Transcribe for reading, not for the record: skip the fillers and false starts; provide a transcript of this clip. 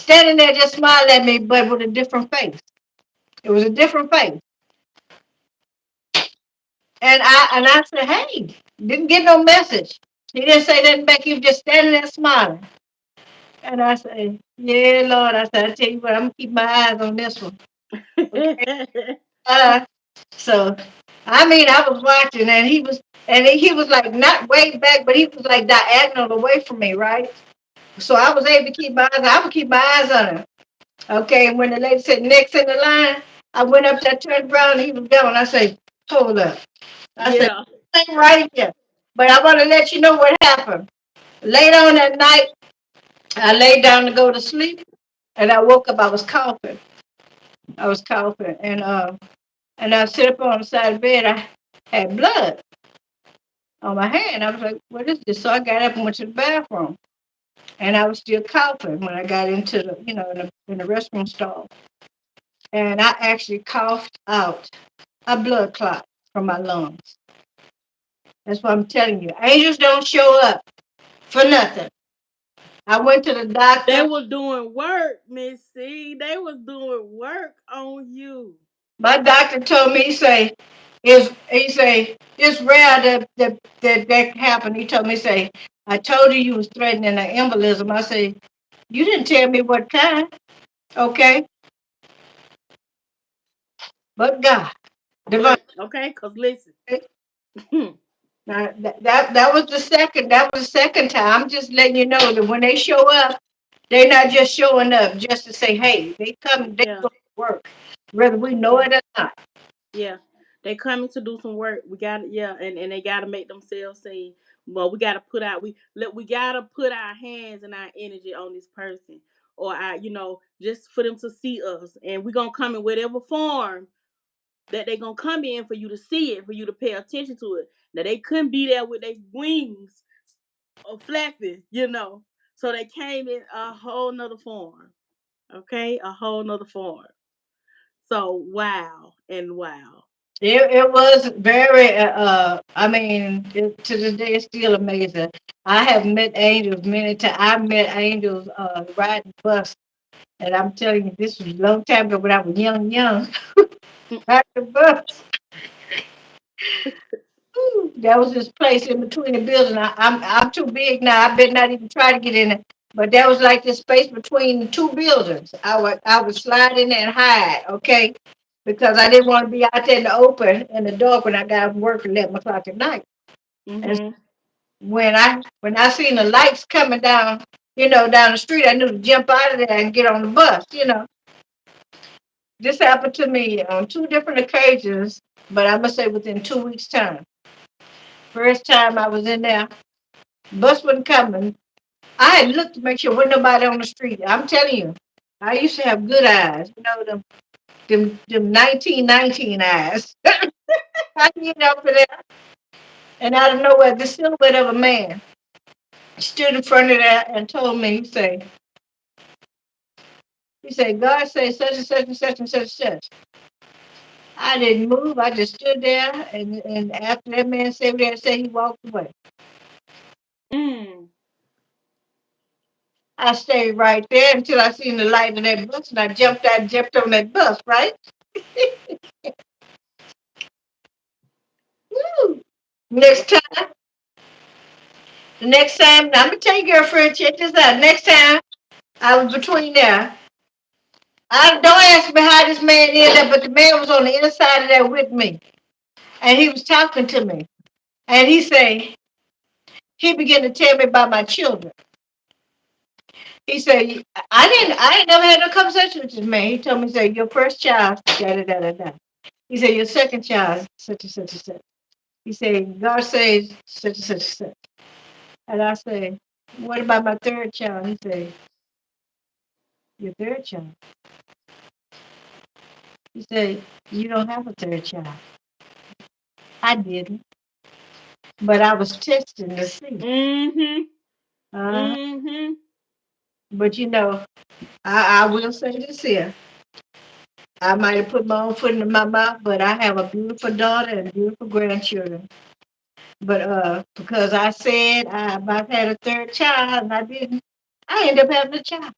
standing there just smiling at me, but with a different face. It was a different face. And I said, hey, didn't get no message. He didn't say nothing back. He was just standing there smiling. And I said, yeah, Lord. I said, I tell you what, I'm gonna keep my eyes on this one. Okay. Uh, so I mean, I was watching, and he was like not way back, but he was like diagonal away from me, right? So I was able to keep my eyes. I would keep my eyes on him. Okay, and when the lady said next in the line, I went up there, turned around, and he was gone. I said, hold up. I said, Yeah. "Thing right here." But I want to let you know what happened. Later on that night, I laid down to go to sleep, and I woke up. I was coughing. I was coughing, and I sit up on the side of the bed. I had blood on my hand. I was like, "What is this?" So I got up and went to the bathroom, and I was still coughing when I got into the, in the restroom stall, and I actually coughed out a blood clot from my lungs. That's what I'm telling you. Angels don't show up for nothing. I went to the They doctor. was doing work, Miss C. They was doing work on you. My doctor told me, it's rare that happened. He told me, say, I told you was threatening an embolism. I say, you didn't tell me what kind. Okay, but God, divine. But okay, cause listen. Hmm. Now, that was the second time. I'm just letting you know that when they show up, they're not just showing up just to say, hey, they come, they Yeah. go to work, whether we know Yeah. it or not. Yeah, they coming to do some work. We got to, yeah, and they got to make themselves seen. But we got to put out we got to put our hands and our energy on this person, or just for them to see us, and we gonna come in whatever form that they gonna come in for you to see it, for you to pay attention to it. Now they couldn't be there with their wings or flapping, so they came in a whole nother form. Okay, a whole nother form. So wow and wow. It was very, I mean, to this day, it's still amazing. I have met angels many times. I met angels riding bus, and I'm telling you, this was a long time ago when I was young, riding the bus. Ooh, that was this place in between the building. I'm too big now. I better not even try to get in it. But that was like this space between the two buildings. I would slide in there and hide, okay? Because I didn't want to be out there in the open in the dark when I got off work at 11 o'clock at night. And Mhm. when I seen the lights coming down, down the street, I knew to jump out of there and get on the bus. This happened to me on two different occasions, but I must say within 2 weeks' time. First time I was in there, bus wasn't coming. I had looked to make sure there wasn't nobody on the street. I'm telling you, I used to have good eyes. Them 1919 eyes. I get up there, and out of nowhere, the silhouette of a man stood in front of there and told me, he said, God said such and such and such and such and such. I didn't move. I just stood there, and after that man said what he had to say, he walked away. Mm. I stayed right there until I seen the light of that bus, and I jumped on that bus, right? Woo. Next time, the next time, I'm gonna tell you, girlfriend, check this out. Next time I was between there. I don't ask me how this man ended up, but the man was on the inside of there with me, and he was talking to me, and he began to tell me about my children. He said, I ain't never had no conversation with this man. He told me, he said, your first child, da da da da da. He said, your second child, such and such and such. He said, God says such and such and such. And I said, what about my third child? He said, your third child. He said, you don't have a third child. I didn't, but I was testing to see. Mhm. Uh, Mhm. but I will say this here. I might have put my own foot in my mouth, but I have a beautiful daughter and beautiful grandchildren. But because I said I might have had a third child and I didn't, I ended up having a child.